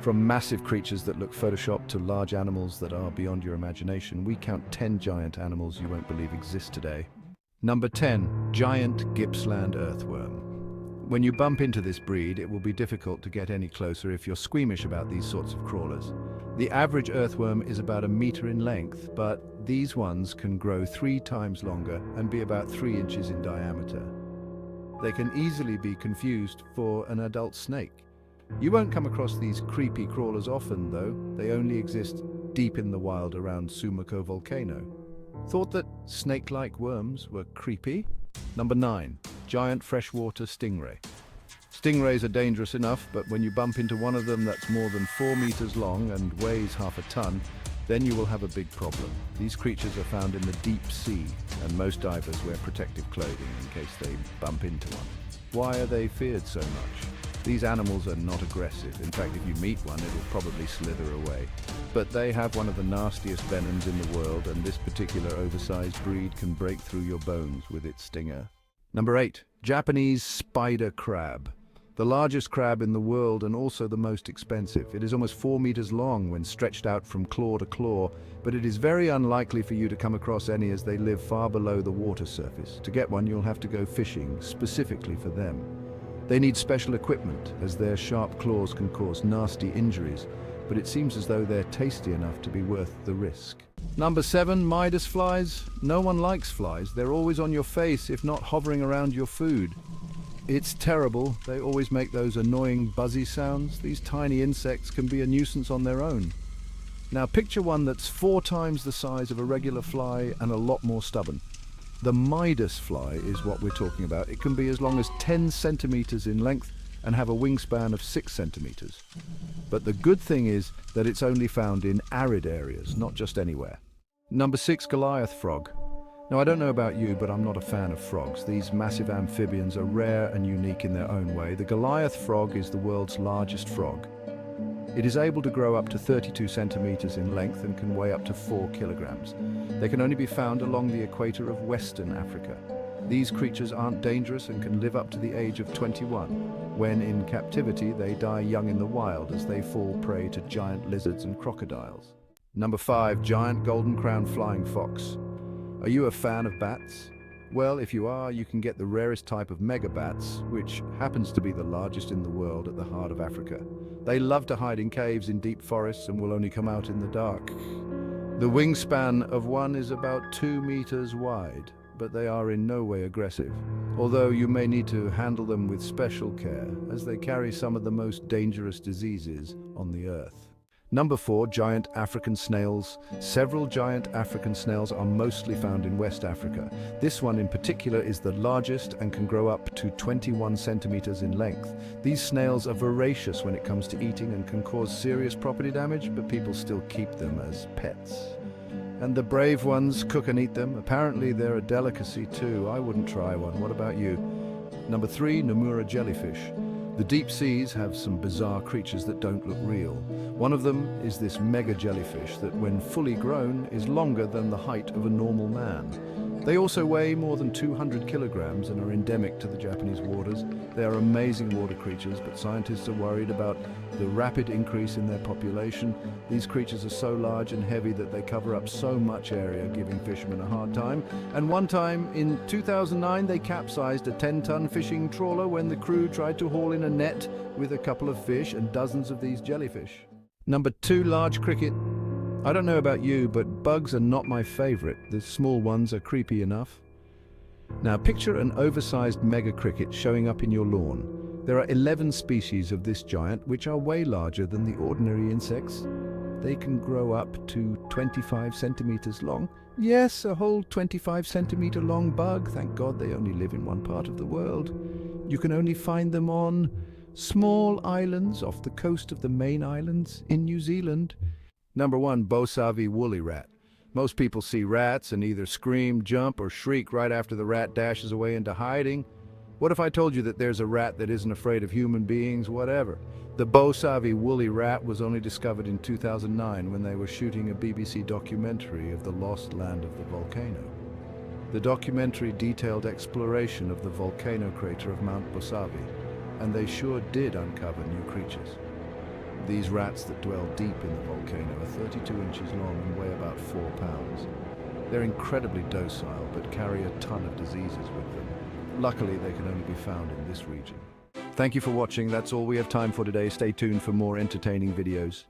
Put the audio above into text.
From massive creatures that look photoshopped to large animals that are beyond your imagination, we count 10 giant animals you won't believe exist today. Number 10. Giant Gippsland earthworm. When you bump into this breed, it will be difficult to get any closer if you're squeamish about these sorts of crawlers. The average earthworm is about a meter in length, but these ones can grow 3 times longer and be about 3 inches in diameter. They can easily be confused for an adult snake. You won't come across these creepy crawlers often, though. They only exist deep in the wild around Sumaco volcano. Thought that snake-like worms were creepy? Number 9. Giant freshwater stingray. Stingrays are dangerous enough, but when you bump into one of them that's more than 4 meters long and weighs half a ton, then you will have a big problem. These creatures are found in the deep sea, and most divers wear protective clothing in case they bump into one. Why are they feared so much? These animals are not aggressive. In fact, if you meet one, it will probably slither away. But they have one of the nastiest venoms in the world, and this particular oversized breed can break through your bones with its stinger. Number 8. Japanese spider crab. The largest crab in the world and also the most expensive. It is almost 4 meters long when stretched out from claw to claw, but it is very unlikely for you to come across any as they live far below the water surface. To get one, you'll have to go fishing specifically for them. They need special equipment, as their sharp claws can cause nasty injuries, but it seems as though they're tasty enough to be worth the risk. Number 7. Midas flies. No one likes flies. They're always on your face, if not hovering around your food. It's terrible. They always make those annoying buzzy sounds. These tiny insects can be a nuisance on their own. Now picture one that's 4 times the size of a regular fly and a lot more stubborn. The Mydas fly is what we're talking about. It can be as long as 10 centimeters in length and have a wingspan of 6 centimeters. But the good thing is that it's only found in arid areas, not just anywhere. Number 6. Goliath frog. Now, I don't know about you, but I'm not a fan of frogs. These massive amphibians are rare and unique in their own way. The Goliath frog is the world's largest frog. It is able to grow up to 32 centimeters in length and can weigh up to 4 kilograms. They can only be found along the equator of Western Africa. These creatures aren't dangerous and can live up to the age of 21. When in captivity, they die young in the wild as they fall prey to giant lizards and crocodiles. Number 5. Giant golden-crowned flying fox. Are you a fan of bats? Well, if you are, you can get the rarest type of megabats, which happens to be the largest in the world at the heart of Africa. They love to hide in caves in deep forests and will only come out in the dark. The wingspan of one is about 2 meters wide, but they are in no way aggressive, although you may need to handle them with special care, as they carry some of the most dangerous diseases on the earth. Number 4. Giant African snails. Several giant African snails are mostly found in West Africa. This one in particular is the largest and can grow up to 21 centimeters in length. These snails are voracious when it comes to eating and can cause serious property damage, but people still keep them as pets. And the brave ones cook and eat them. Apparently they're a delicacy too. I wouldn't try one. What about you? Number 3. Nomura jellyfish. The deep seas have some bizarre creatures that don't look real. One of them is this mega jellyfish that, when fully grown, is longer than the height of a normal man. They also weigh more than 200 kilograms and are endemic to the Japanese waters. They are amazing water creatures, but scientists are worried about the rapid increase in their population. These creatures are so large and heavy that they cover up so much area, giving fishermen a hard time. And one time, in 2009, they capsized a 10-ton fishing trawler when the crew tried to haul in a net with a couple of fish and dozens of these jellyfish. Number 2. Large cricket. I don't know about you, but bugs are not my favorite. The small ones are creepy enough. Now picture an oversized mega cricket showing up in your lawn. There are 11 species of this giant, which are way larger than the ordinary insects. They can grow up to 25 centimeters long. Yes, a whole 25 centimeter long bug. Thank God they only live in one part of the world. You can only find them on small islands off the coast of the main islands in New Zealand. Number 1. Bosavi woolly rat. Most people see rats and either scream, jump, or shriek right after the rat dashes away into hiding. What if I told you that there's a rat that isn't afraid of human beings, whatever? The Bosavi woolly rat was only discovered in 2009 when they were shooting a BBC documentary of the lost land of the volcano. The documentary detailed exploration of the volcano crater of Mount Bosavi, and they sure did uncover new creatures. These rats that dwell deep in the volcano are 32 inches long and weigh about 4 pounds. They're incredibly docile but carry a ton of diseases with them. Luckily, they can only be found in this region. Thank you for watching. That's all we have time for today. Stay tuned for more entertaining videos.